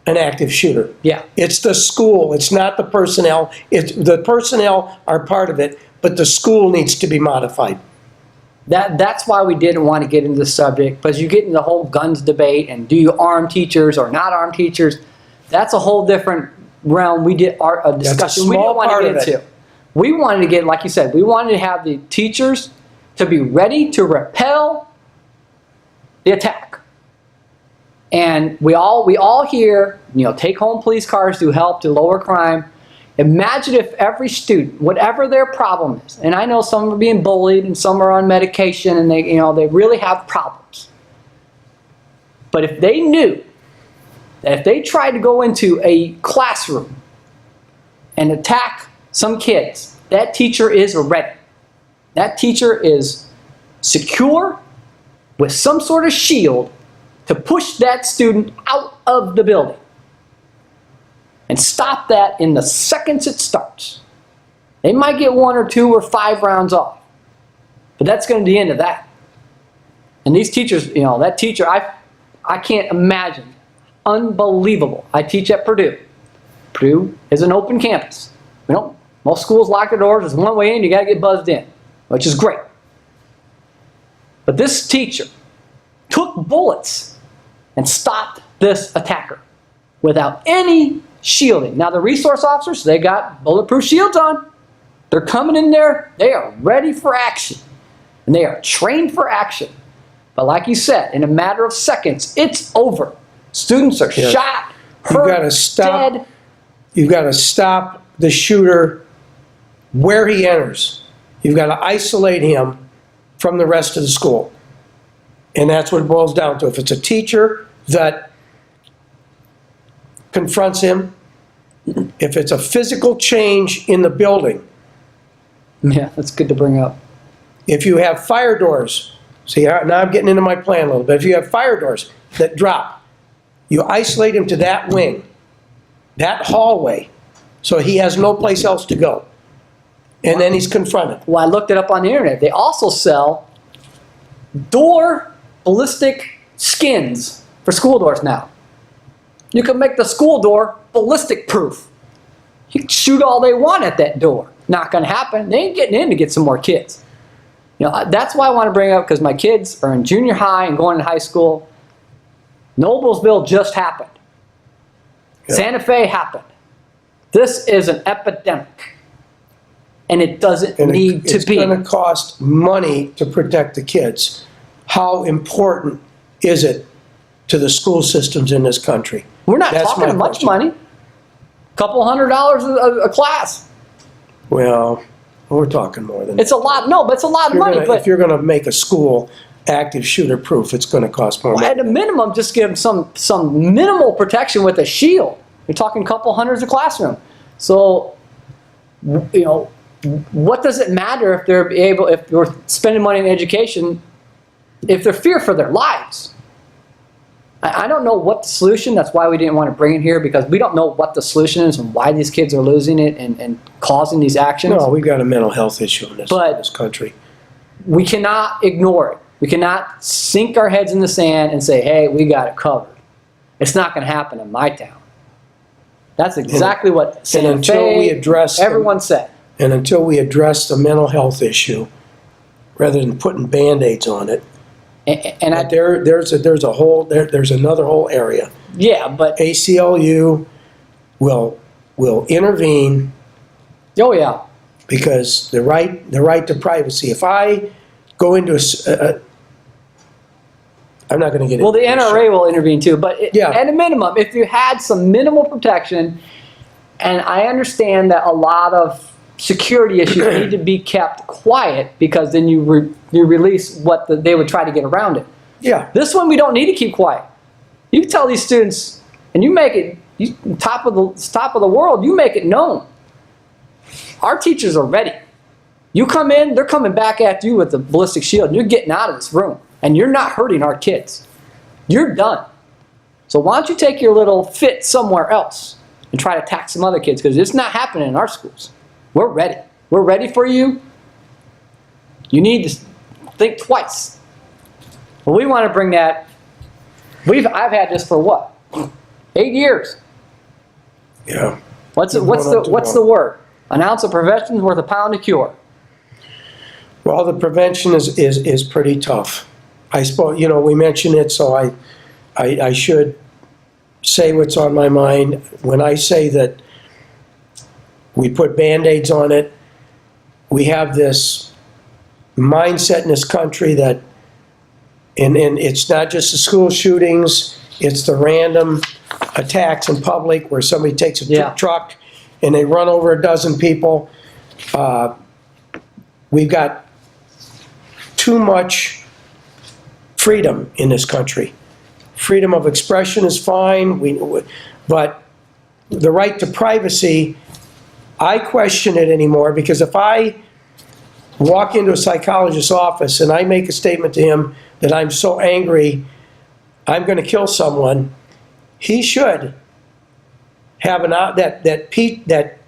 [SPEAKER 1] an active shooter.
[SPEAKER 2] Yeah.
[SPEAKER 1] It's the school, it's not the personnel. The personnel are part of it, but the school needs to be modified.
[SPEAKER 2] That's why we didn't want to get into the subject, because you get into the whole guns debate and do you arm teachers or not arm teachers. That's a whole different realm. We did a discussion we didn't want to get into. We wanted to get, like you said, we wanted to have the teachers to be ready to repel the attack. And we all hear, take home police cars to help to lower crime. Imagine if every student, whatever their problem is, and I know some are being bullied and some are on medication and they really have problems. But if they knew that if they tried to go into a classroom and attack some kids, that teacher is ready. That teacher is secure with some sort of shield to push that student out of the building and stop that in the seconds it starts. They might get 1 or 2 or 5 rounds off, but that's going to be the end of that. And these teachers, that teacher, I can't imagine. Unbelievable. I teach at Purdue. Purdue is an open campus. Most schools lock their doors. There's one way in, you got to get buzzed in, which is great. But this teacher took bullets and stopped this attacker without any shielding. Now the resource officers, they got bulletproof shields on. They're coming in there. They are ready for action. And they are trained for action. But like you said, in a matter of seconds, it's over. Students are shot, hurt, dead.
[SPEAKER 1] You've got to stop the shooter where he enters. You've got to isolate him from the rest of the school. And that's what it boils down to. If it's a teacher that confronts him, if it's a physical change in the building.
[SPEAKER 2] Yeah, that's good to bring up.
[SPEAKER 1] If you have fire doors, see, now I'm getting into my plan a little bit. If you have fire doors that drop, you isolate him to that wing, that hallway, so he has no place else to go. And then he's confronted.
[SPEAKER 2] Well, I looked it up on the internet. They also sell door ballistic skins for school doors now. You can make the school door ballistic proof. You can shoot all they want at that door. Not going to happen. They ain't getting in to get some more kids. That's why I want to bring it up, because my kids are in junior high and going to high school. Noblesville just happened. Yeah. Santa Fe happened. This is an epidemic. And it doesn't need to be.
[SPEAKER 1] It's going to cost money to protect the kids. How important is it to the school systems in this country?
[SPEAKER 2] We're not talking much money. Couple $100 a class.
[SPEAKER 1] Well, we're talking more than that.
[SPEAKER 2] It's a lot. No, but it's a lot of money.
[SPEAKER 1] If you're going to make a school active shooter proof, it's going to cost more money.
[SPEAKER 2] At a minimum, just give them some minimal protection with a shield. You're talking a couple hundreds a classroom. So, what does it matter if if we're spending money on education, if they're feared for their lives? I don't know what the solution, that's why we didn't want to bring it here, because we don't know what the solution is and why these kids are losing it and causing these actions.
[SPEAKER 1] No, we've got a mental health issue in this country.
[SPEAKER 2] We cannot ignore it. We cannot sink our heads in the sand and say, hey, we got it covered. It's not going to happen in my town. That's exactly what Santa Fe, everyone said.
[SPEAKER 1] And until we address the mental health issue, rather than putting Band-Aids on it, there's another whole area.
[SPEAKER 2] Yeah, but
[SPEAKER 1] ACLU, will intervene,
[SPEAKER 2] Oh, yeah.
[SPEAKER 1] because the right to privacy. If I go into I'm not going to get
[SPEAKER 2] Well,
[SPEAKER 1] into
[SPEAKER 2] the NRA will intervene too, but
[SPEAKER 1] Yeah.
[SPEAKER 2] at a minimum, if you had some minimal protection, and I understand that a lot of security issues need to be kept quiet because then you release what they would try to get around it.
[SPEAKER 1] Yeah.
[SPEAKER 2] This one we don't need to keep quiet. You tell these students, and you make it top of the world. You make it known. Our teachers are ready. You come in, they're coming back at you with a ballistic shield. And you're getting out of this room, and you're not hurting our kids. You're done. So why don't you take your little fit somewhere else and try to attack some other kids, because it's not happening in our schools. We're ready. We're ready for you. You need to think twice. Well, we want to bring that. I've had this for what? 8 years.
[SPEAKER 1] Yeah.
[SPEAKER 2] What's the word? An ounce of prevention is worth a pound of cure.
[SPEAKER 1] Well, the prevention is pretty tough. I suppose, we mentioned it, so I should say what's on my mind. When I say that we put Band-Aids on it, we have this mindset in this country that, and it's not just the school shootings, it's the random attacks in public where somebody takes a truck and they run over a dozen people. We've got too much freedom in this country. Freedom of expression is fine, but the right to privacy, I question it anymore, because if I walk into a psychologist's office and I make a statement to him that I'm so angry I'm going to kill someone, he should have that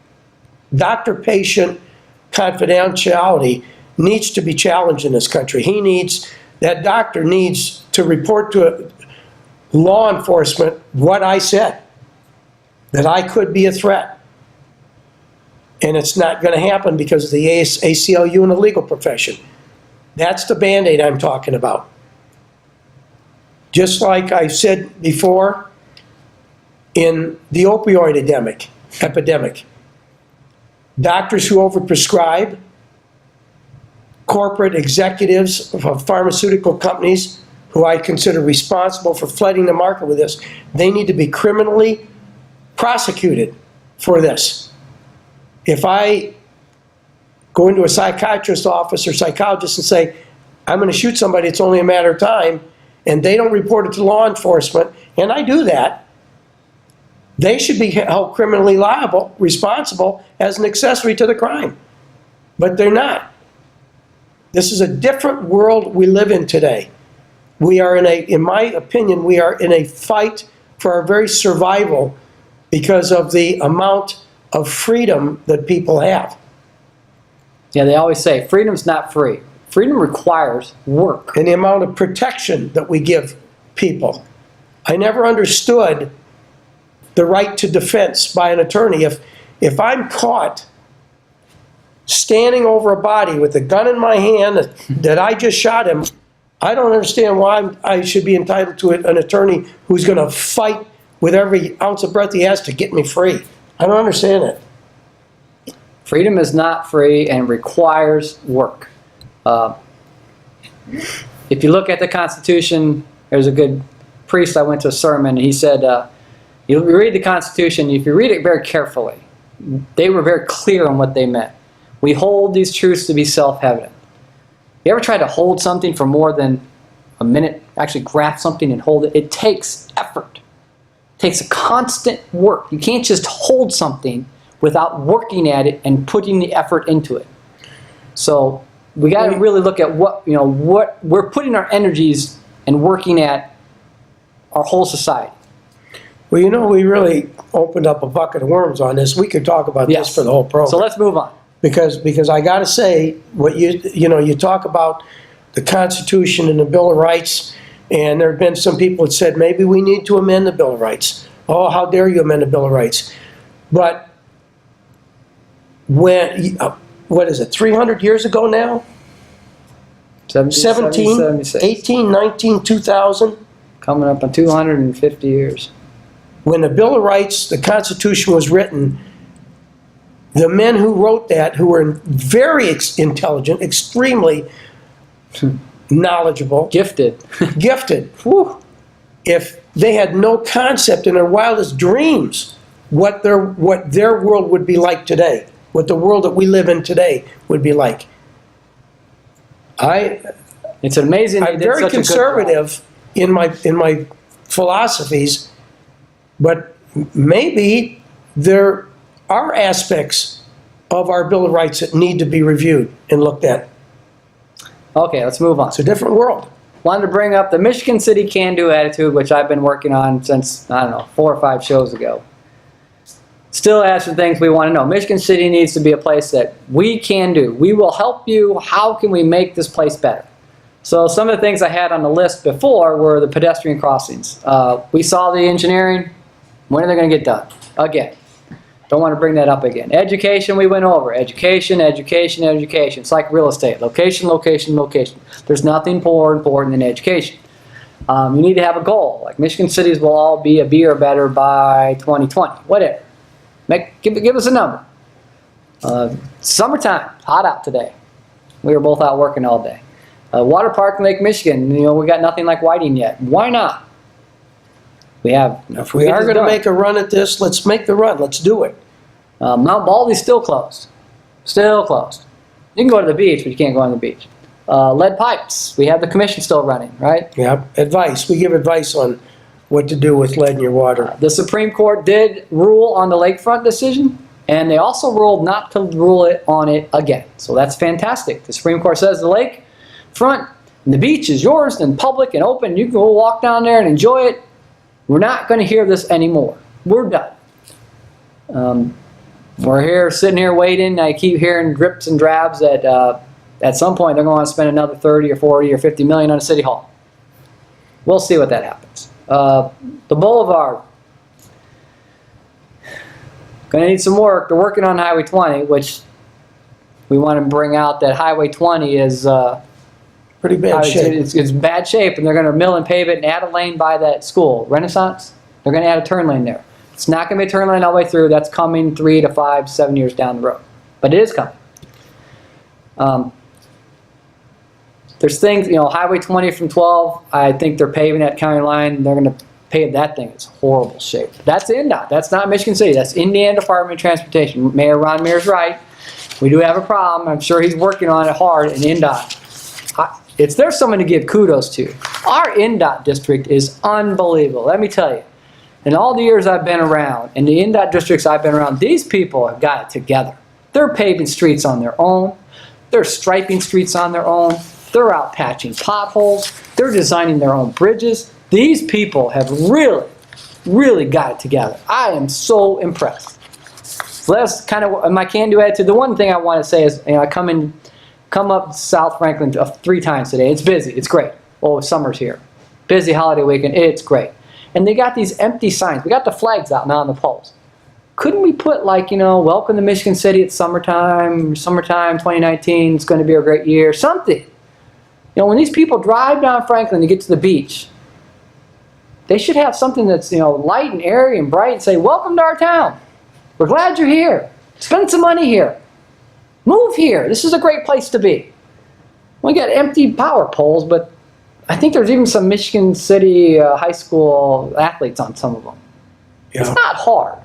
[SPEAKER 1] doctor-patient confidentiality needs to be challenged in this country. That doctor needs to report to law enforcement what I said, that I could be a threat. And it's not going to happen because of the ACLU and the legal profession. That's the Band-Aid I'm talking about. Just like I said before, in the opioid epidemic, doctors who overprescribe, corporate executives of pharmaceutical companies who I consider responsible for flooding the market with this, they need to be criminally prosecuted for this. If I go into a psychiatrist's office or psychologist and say, I'm going to shoot somebody, it's only a matter of time, and they don't report it to law enforcement, and I do that, they should be held criminally liable, responsible as an accessory to the crime. But they're not. This is a different world we live in today. We are in my opinion, we are in a fight for our very survival because of the amount of freedom that people have.
[SPEAKER 2] Yeah, they always say freedom's not free. Freedom requires work.
[SPEAKER 1] And the amount of protection that we give people. I never understood the right to defense by an attorney. If I'm caught standing over a body with a gun in my hand that I just shot him, I don't understand why I should be entitled to an attorney who's going to fight with every ounce of breath he has to get me free. I don't understand it.
[SPEAKER 2] Freedom is not free and requires work. If you look at the Constitution, there's a good priest I went to a sermon, and he said, you read the Constitution, if you read it very carefully, they were very clear on what they meant. We hold these truths to be self-evident. You ever try to hold something for more than a minute, actually grasp something and hold it? It takes effort. It takes a constant work. You can't just hold something without working at it and putting the effort into it. So we got to really look at what we're putting our energies and working at our whole society.
[SPEAKER 1] Well, we really opened up a bucket of worms on this. We could talk about this for the whole program.
[SPEAKER 2] So let's move on.
[SPEAKER 1] Because I got to say, what you talk about the Constitution and the Bill of Rights, and there have been some people that said maybe we need to amend the Bill of Rights. Oh, how dare you amend the Bill of Rights? But when, what is it, 300 years ago now? 17, 18, 19, 2000?
[SPEAKER 2] Coming up on 250 years.
[SPEAKER 1] when the Bill of Rights, the Constitution was written, the men who wrote that, who were very intelligent, extremely knowledgeable,
[SPEAKER 2] Gifted.
[SPEAKER 1] gifted,
[SPEAKER 2] Whew.
[SPEAKER 1] if they had no concept in their wildest dreams what their world would be like today, what the world that we live in today would be like.
[SPEAKER 2] It's amazing.
[SPEAKER 1] I'm very conservative in my philosophies, but maybe there are aspects of our Bill of Rights that need to be reviewed and looked at.
[SPEAKER 2] Okay, let's move on.
[SPEAKER 1] It's a different world.
[SPEAKER 2] Wanted to bring up the Michigan City can-do attitude, which I've been working on since, I don't know, 4 or 5 shows ago. Still has some things we want to know. Michigan City needs to be a place that we can do. We will help you. How can we make this place better? So some of the things I had on the list before were the pedestrian crossings. We saw the engineering. When are they going to get done? Again. Don't want to bring that up again. Education, we went over. Education, education, education. It's like real estate. Location, location, location. There's nothing more important than education. You need to have a goal. Like Michigan cities will all be a B or better by 2020. Whatever. Give us a number. Summertime. Hot out today. We were both out working all day. Water Park in Lake Michigan. You know, we got nothing like Whiting yet. Why not? We have.
[SPEAKER 1] If we are going to make a run at this, let's make the run. Let's do it.
[SPEAKER 2] Mount Baldy's still closed. Still closed. You can go to the beach, but you can't go on the beach. Lead pipes. We have the commission still running, right?
[SPEAKER 1] Yeah. Advice. We give advice on what to do with lead in your water.
[SPEAKER 2] The Supreme Court did rule on the lakefront decision, and they also ruled not to rule on it again. So that's fantastic. The Supreme Court says the lakefront and the beach is yours and public and open. You can go walk down there and enjoy it. We're not going to hear this anymore. We're done. We're here, sitting here waiting. I keep hearing drips and drabs that at some point they're going to want to spend another 30 or 40 or 50 million on a city hall. We'll see what that happens. The boulevard. Going to need some work. They're working on Highway 20, which we want to bring out that Highway 20 is
[SPEAKER 1] pretty bad shape.
[SPEAKER 2] It's bad shape, and they're going to mill and pave it and add a lane by that school, Renaissance. They're going to add a turn lane there. It's not going to be a turn lane all the way through. That's coming 3 to 5, 7 years down the road. But it is coming. There's things, you know, Highway 20 from 12, I think they're paving that county line. They're going to pave that thing. It's horrible shape. That's INDOT. That's not Michigan City. That's Indiana Department of Transportation. Mayor Ron Mears right. We do have a problem. I'm sure he's working on it hard in INDOT. There's someone to give kudos to. Our INDOT district is unbelievable. Let me tell you. In all the years I've been around, in the INDOT districts I've been around, these people have got it together. They're paving streets on their own. They're striping streets on their own. They're out patching potholes. They're designing their own bridges. These people have really, really got it together. I am so impressed. So that's kind of my can-do attitude. The one thing I want to say is, you know, I come up South Franklin 3 times today. It's busy. It's great. Oh, summer's here. Busy holiday weekend. It's great. And they got these empty signs. We got the flags out now on the poles. Couldn't we put, like, you know, welcome to Michigan City, it's summertime 2019, it's going to be a great year, something. You know, when these people drive down Franklin to get to the beach, they should have something that's, you know, light and airy and bright and say, welcome to our town. We're glad you're here. Spend some money here. Move here. This is a great place to be. We got empty power poles, but I think there's even some Michigan City high school athletes on some of them. Yeah. It's not hard.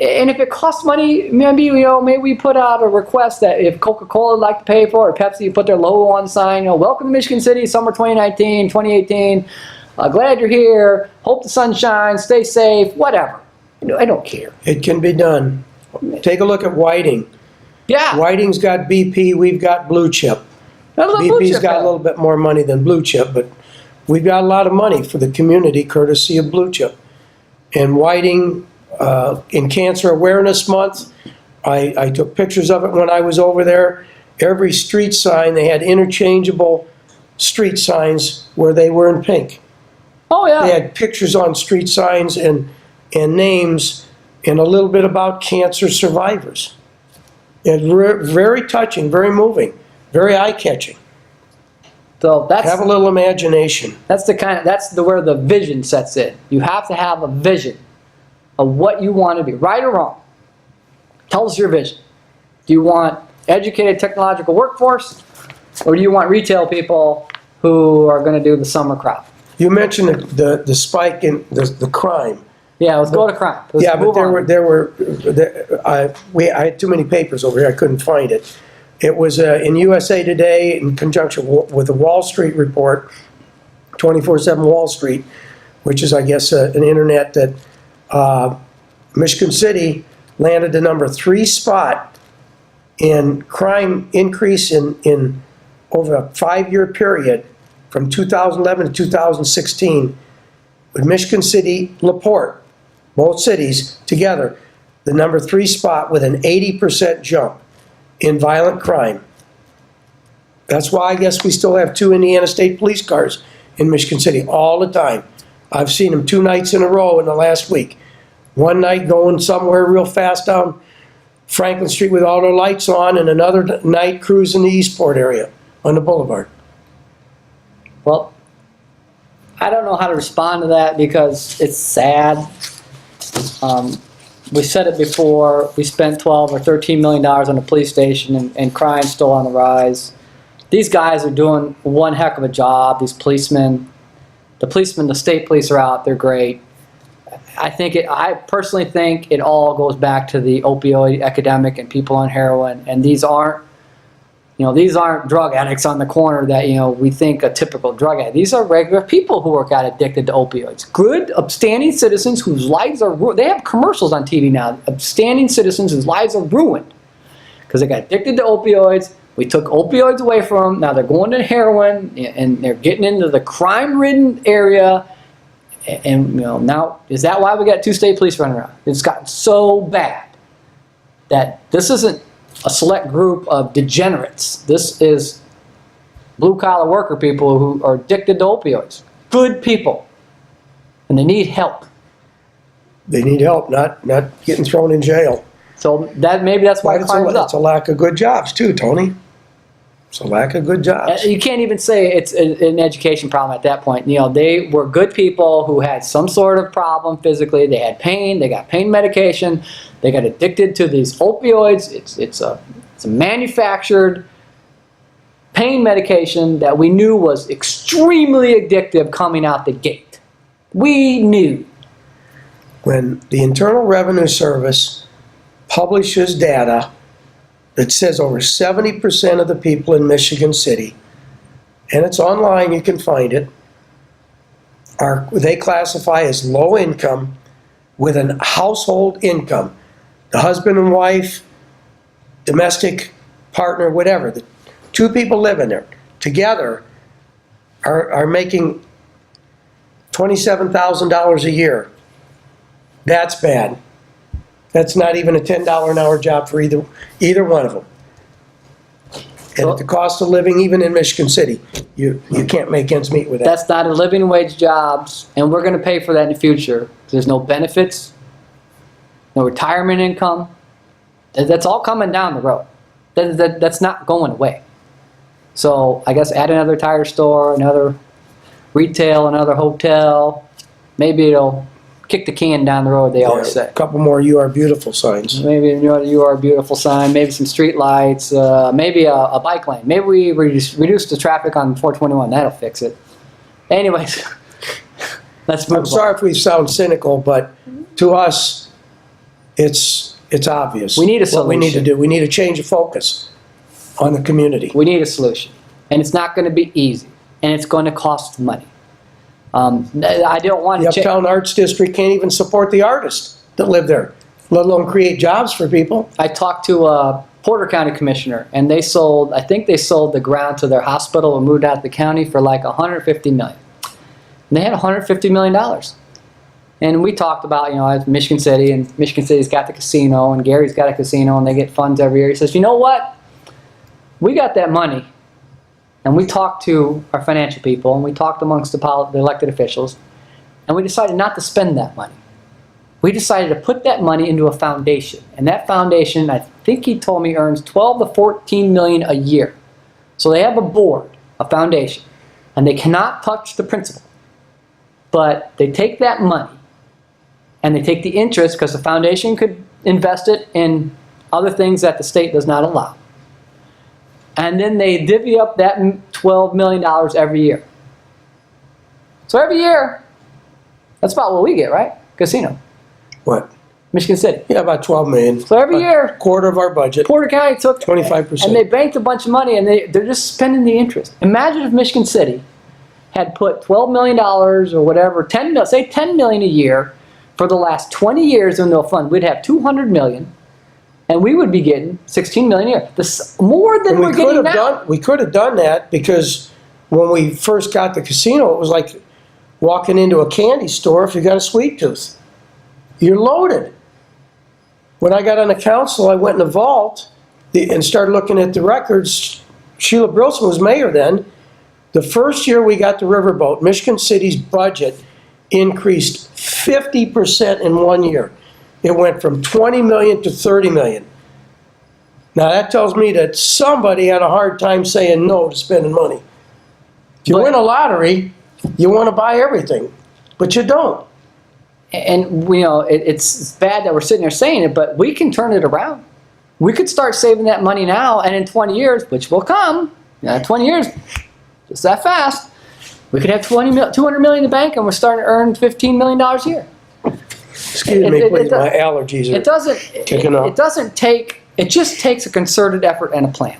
[SPEAKER 2] And if it costs money, maybe, you know, maybe we put out a request that if Coca-Cola would like to pay for it, or Pepsi, put their logo on the sign, you know, welcome to Michigan City, summer 2019, 2018. Glad you're here. Hope the sun shines. Stay safe. Whatever. You know, I don't care.
[SPEAKER 1] It can be done. Take a look at Whiting.
[SPEAKER 2] Yeah.
[SPEAKER 1] Whiting's got BP. We've got Blue Chip. BP's got a little bit more money than Blue Chip, but we've got a lot of money for the community courtesy of Blue Chip. And Whiting, in Cancer Awareness Month, I took pictures of it when I was over there. Every street sign, they had interchangeable street signs where they were in pink.
[SPEAKER 2] Oh, yeah.
[SPEAKER 1] They had pictures on street signs and names and a little bit about cancer survivors. It's very touching, very moving. Very eye-catching.
[SPEAKER 2] So
[SPEAKER 1] have a little imagination.
[SPEAKER 2] That's where the vision sets in. You have to have a vision. of what you want to be, right or wrong. Tell us your vision. Do you want educated technological workforce, or do you want retail people who are going to do the summer crop?
[SPEAKER 1] You mentioned the spike in the crime.
[SPEAKER 2] Yeah, let's go to crime. Let's
[SPEAKER 1] Yeah, but
[SPEAKER 2] move on.
[SPEAKER 1] I had too many papers over here, I couldn't find it. It was in USA Today in conjunction with the Wall Street report, 24/7 Wall Street, which is, I guess, an internet that Michigan City landed the number 3 spot in crime increase in over a 5-year period from 2011 to 2016, with Michigan City, LaPorte, both cities together, the number 3 spot with an 80% jump in violent crime. That's why I guess we still have 2 Indiana State Police cars in Michigan City all the time. I've seen them 2 nights in a row in the last week. One night going somewhere real fast down Franklin Street with all their lights on, and another night cruising the Eastport area on the boulevard.
[SPEAKER 2] Well, I don't know how to respond to that because it's sad. We said it before, we spent $12 or $13 million on a police station, and crime's still on the rise. These guys are doing one heck of a job, these policemen. The state police are out, they're great. I personally think it all goes back to the opioid epidemic and people on heroin, and these aren't drug addicts on the corner that, we think a typical drug addict. These are regular people who got addicted to opioids. Good, upstanding citizens whose lives are ruined. They have commercials on TV now. Upstanding citizens whose lives are ruined because they got addicted to opioids. We took opioids away from them. Now they're going to heroin, and they're getting into the crime-ridden area. And now, is that why we got 2 state police running around? It's gotten so bad that this isn't a select group of degenerates. This is blue-collar worker people who are addicted to opioids. Good people. And they need help.
[SPEAKER 1] They need help, not getting thrown in jail.
[SPEAKER 2] So maybe that's why crime's up.
[SPEAKER 1] It's a lack of good jobs too, Tony. It's a lack of good jobs.
[SPEAKER 2] You can't even say it's an education problem at that point. They were good people who had some sort of problem physically. They had pain. They got pain medication. They got addicted to these opioids. It's a manufactured pain medication that we knew was extremely addictive coming out the gate. We knew.
[SPEAKER 1] When the Internal Revenue Service publishes data that says over 70% of the people in Michigan City, and it's online, you can find it, they classify as low income with a household income. The husband and wife, domestic partner, whatever, the 2 people living there together are making $27,000 a year. That's bad. That's not even a $10 an hour job for either one of them. And at the cost of living, even in Michigan City, you can't make ends meet with that.
[SPEAKER 2] That's not a living wage jobs, and we're going to pay for that in the future. There's no benefits, no retirement income. That's all coming down the road. That's not going away. So I guess add another tire store, another retail, another hotel. Maybe it'll kick the can down the road, they always say.
[SPEAKER 1] A couple more "You Are Beautiful" signs.
[SPEAKER 2] Maybe "You Are Beautiful" sign, maybe some street lights, maybe a bike lane. Maybe we reduce the traffic on 421. That'll fix it. Anyways, let's move on.
[SPEAKER 1] I'm sorry if we sound cynical, but to us, it's obvious.
[SPEAKER 2] We need a solution.
[SPEAKER 1] What we need to do, we need to change the focus on the community.
[SPEAKER 2] We need a solution. And it's not going to be easy. And it's going to cost money. I don't want
[SPEAKER 1] The
[SPEAKER 2] to
[SPEAKER 1] Uptown Arts District can't even support the artists that live there, let alone create jobs for people.
[SPEAKER 2] I talked to a Porter County commissioner, and I think they sold the ground to their hospital and moved out of the county for like $150 million. And they had $150 million. And we talked about, Michigan City, and Michigan City's got the casino, and Gary's got a casino, and they get funds every year. He says, you know what? We got that money. And we talked to our financial people, and we talked amongst the elected officials, and we decided not to spend that money. We decided to put that money into a foundation. And that foundation, I think he told me, earns $12 to $14 million a year. So they have a board, a foundation, and they cannot touch the principal. But they take that money, and they take the interest because the foundation could invest it in other things that the state does not allow. And then they divvy up that $12 million every year. So every year, that's about what we get, right? Casino.
[SPEAKER 1] What?
[SPEAKER 2] Michigan City.
[SPEAKER 1] Yeah, about 12 million.
[SPEAKER 2] So every
[SPEAKER 1] About
[SPEAKER 2] year,
[SPEAKER 1] quarter of our budget,
[SPEAKER 2] Porter County took
[SPEAKER 1] 25%.
[SPEAKER 2] and they banked a bunch of money, and they're just spending the interest. Imagine if Michigan City had put $12 million or whatever, say $10 million a year for the last 20 years in the fund. We'd have $200 million, and we would be getting $16 million a year. This more than we're getting now.
[SPEAKER 1] We could have done that because when we first got the casino, it was like walking into a candy store if you got a sweet tooth. You're loaded. When I got on the council, I went in the vault and started looking at the records. Sheila Brilson was mayor then. The first year we got the riverboat, Michigan City's budget increased 50% in 1 year. It went from 20 million to 30 million. Now that tells me that somebody had a hard time saying no to spending money. If you win a lottery, you want to buy everything, but you don't.
[SPEAKER 2] And it's bad that we're sitting there saying it, but we can turn it around. We could start saving that money now, and in 20 years, which will come, 20 years, just that fast, we could have 200 million in the bank, and we're starting to earn $15 million a year.
[SPEAKER 1] Excuse me, please, my allergies are kicking up.
[SPEAKER 2] It just takes a concerted effort and a plan.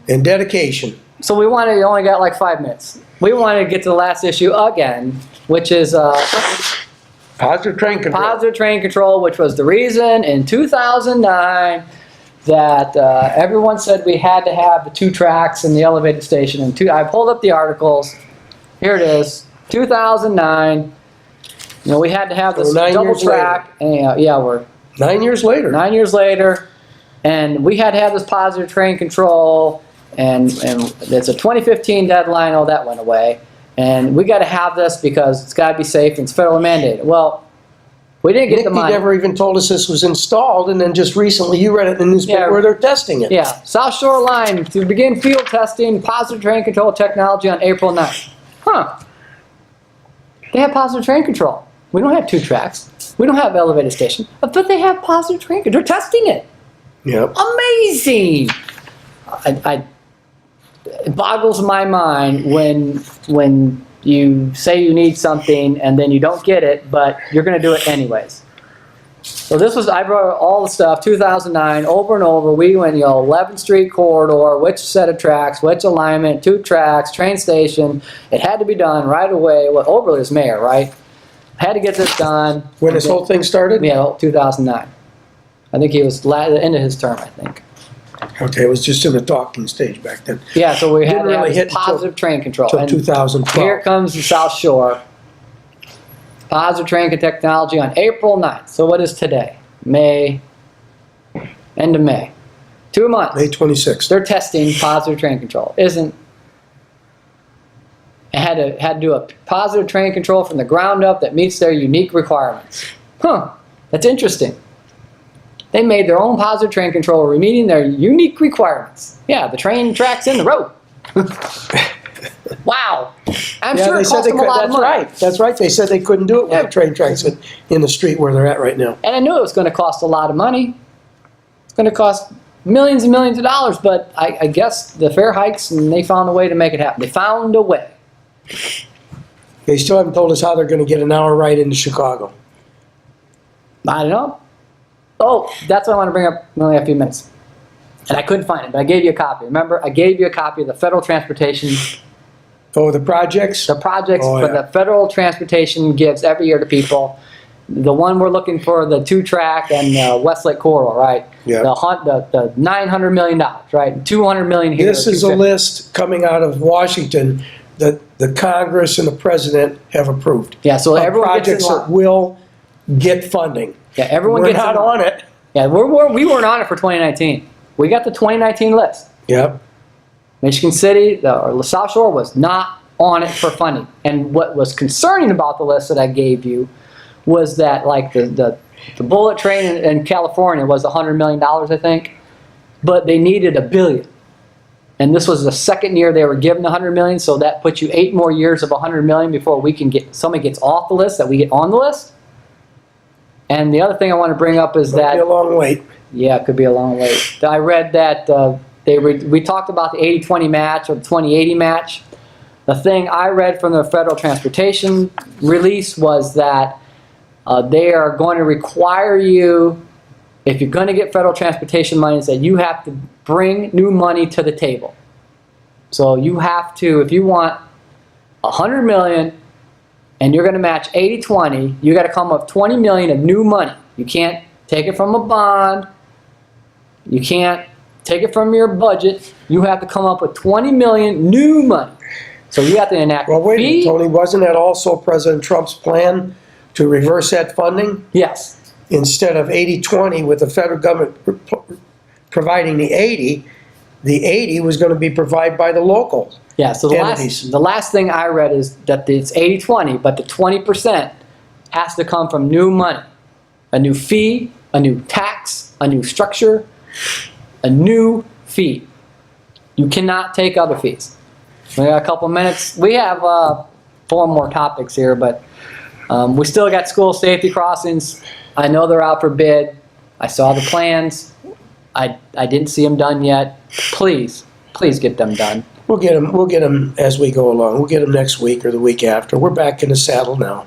[SPEAKER 1] And dedication.
[SPEAKER 2] So you only got like 5 minutes. We want to get to the last issue again, which is
[SPEAKER 1] Positive train control.
[SPEAKER 2] Positive train control, which was the reason in 2009 that everyone said we had to have the 2 tracks in the elevated station. And I pulled up the articles. Here it is, 2009. We had to have this double track. And, we're
[SPEAKER 1] 9 years later.
[SPEAKER 2] 9 years later, and we had to have this positive train control. And it's a 2015 deadline. Oh, that went away. And we got to have this because it's got to be safe and it's federally mandated. Well, we didn't get the money.
[SPEAKER 1] Never even told us this was installed, and then just recently you read it in the newspaper where they're testing it.
[SPEAKER 2] Yeah, South Shore Line to begin field testing positive train control technology on April 9th. Huh. They have positive train control. We don't have 2 tracks. We don't have elevated station. But they have positive train control. They're testing it.
[SPEAKER 1] Yep.
[SPEAKER 2] Amazing. It boggles my mind when you say you need something and then you don't get it, but you're going to do it anyways. So I wrote all the stuff, 2009, over and over. We went, 11th Street corridor, which set of tracks, which alignment, 2 tracks, train station. It had to be done right away. Well, Oberle was mayor, right? Had to get this done.
[SPEAKER 1] When this whole thing started?
[SPEAKER 2] Yeah, 2009. I think he was at the end of his term, I think.
[SPEAKER 1] Okay, it was just in the talking stage back then.
[SPEAKER 2] Yeah, so we had
[SPEAKER 1] Didn't really hit
[SPEAKER 2] positive train control.
[SPEAKER 1] Until 2012.
[SPEAKER 2] Here comes the South Shore. Positive train technology on April 9th. So what is today? May, end of May. 2 months.
[SPEAKER 1] May 26th.
[SPEAKER 2] They're testing positive train control. It had to do a positive train control from the ground up that meets their unique requirements. Huh, that's interesting. They made their own positive train control, meeting their unique requirements. Yeah, the train tracks in the road. Wow. I'm sure it cost them a lot of money.
[SPEAKER 1] Right. That's right. They said they couldn't do it with the train tracks in the street where they're at right now.
[SPEAKER 2] And I knew it was going to cost a lot of money. It's going to cost millions and millions of dollars, but I guess the fare hikes, and they found a way to make it happen. They found a way.
[SPEAKER 1] They still haven't told us how they're going to get an hour ride into Chicago.
[SPEAKER 2] I don't know. Oh, that's what I want to bring up. We only have a few minutes. And I couldn't find it, but I gave you a copy. Remember, I gave you a copy of the federal transportation.
[SPEAKER 1] Oh, the projects?
[SPEAKER 2] The projects the federal transportation gives every year to people. The one we're looking for, the 2-track and Westlake Corridor, right?
[SPEAKER 1] Yeah.
[SPEAKER 2] The $900 million, right? $200 million here.
[SPEAKER 1] This is a list coming out of Washington that the Congress and the President have approved.
[SPEAKER 2] Yeah, so everyone gets
[SPEAKER 1] projects that will get funding.
[SPEAKER 2] Yeah, everyone
[SPEAKER 1] We're
[SPEAKER 2] gets
[SPEAKER 1] not on it.
[SPEAKER 2] Yeah, we weren't on it for 2019. We got the 2019 list.
[SPEAKER 1] Yep.
[SPEAKER 2] Michigan City, or South Shore was not on it for funding. And what was concerning about the list that I gave you was that, like, the bullet train in California was $100 million, I think, but they needed $1 billion. And this was the second year they were given $100 million, so that puts you 8 more years of $100 million before somebody gets off the list, that we get on the list. And the other thing I want to bring up is
[SPEAKER 1] It'll be a
[SPEAKER 2] that,
[SPEAKER 1] long wait.
[SPEAKER 2] yeah, it could be a long wait. I read that we talked about the 80-20 match or the 20-80 match. The thing I read from the federal transportation release was that they are going to require you, if you're going to get federal transportation money, that you have to bring new money to the table. So you have to, if you want $100 million and you're going to match 80-20, you got to come up with $20 million of new money. You can't take it from a bond. You can't take it from your budget. You have to come up with $20 million new money. So you have to enact
[SPEAKER 1] Well,
[SPEAKER 2] a
[SPEAKER 1] wait a minute,
[SPEAKER 2] fee.
[SPEAKER 1] Tony, wasn't that also President Trump's plan to reverse that funding?
[SPEAKER 2] Yes.
[SPEAKER 1] Instead of 80-20 with the federal government providing the 80 was going to be provided by the local.
[SPEAKER 2] Yeah, so
[SPEAKER 1] entities.
[SPEAKER 2] the last thing I read is that it's 80-20, but the 20% has to come from new money. A new fee, a new tax, a new structure, a new fee. You cannot take other fees. We got a couple minutes. We have 4 more topics here, but we still got school safety crossings. I know they're out for bid. I saw the plans. I didn't see them done yet. Please get them done.
[SPEAKER 1] We'll get them as we go along. We'll get them next week or the week after. We're back in the saddle now.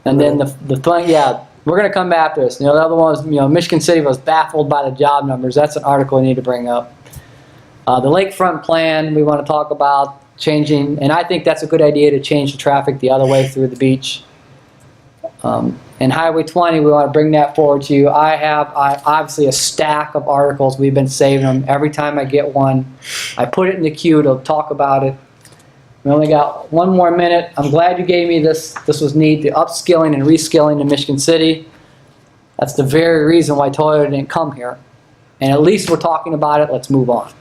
[SPEAKER 2] And then the thing, yeah, we're going to come back to this. You know, the other one was, Michigan City was baffled by the job numbers. That's an article we need to bring up. The lakefront plan we want to talk about changing, and I think that's a good idea to change the traffic the other way through the beach. And Highway 20, we want to bring that forward to you. I have obviously a stack of articles. We've been saving them. Every time I get one, I put it in the queue to talk about it. We only got 1 more minute. I'm glad you gave me this. This was neat, the upskilling and reskilling in Michigan City. That's the very reason why Toyota didn't come here. And at least we're talking about it. Let's move on.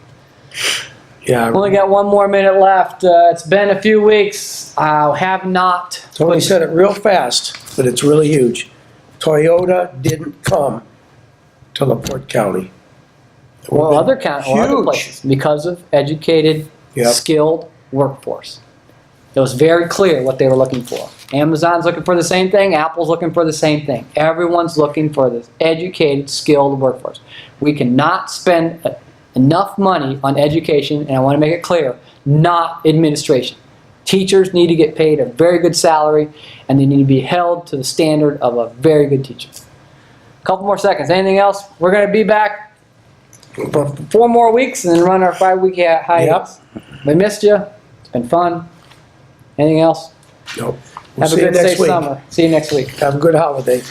[SPEAKER 1] Yeah.
[SPEAKER 2] Only got 1 more minute left. It's been a few weeks. I have not.
[SPEAKER 1] Tony said it real fast, but it's really huge. Toyota didn't come to LaPorte County.
[SPEAKER 2] Or other places because of educated,
[SPEAKER 1] Yep.
[SPEAKER 2] skilled workforce. It was very clear what they were looking for. Amazon's looking for the same thing. Apple's looking for the same thing. Everyone's looking for this educated, skilled workforce. We cannot spend enough money on education, and I want to make it clear, not administration. Teachers need to get paid a very good salary, and they need to be held to the standard of a very good teacher. A couple more seconds. Anything else? We're going to be back for 4 more weeks and then run our 5-week hiatus.
[SPEAKER 1] Yep.
[SPEAKER 2] We missed you. It's been fun. Anything else?
[SPEAKER 1] Nope.
[SPEAKER 2] Have a good, safe summer. See you next week.
[SPEAKER 1] Have a good holiday.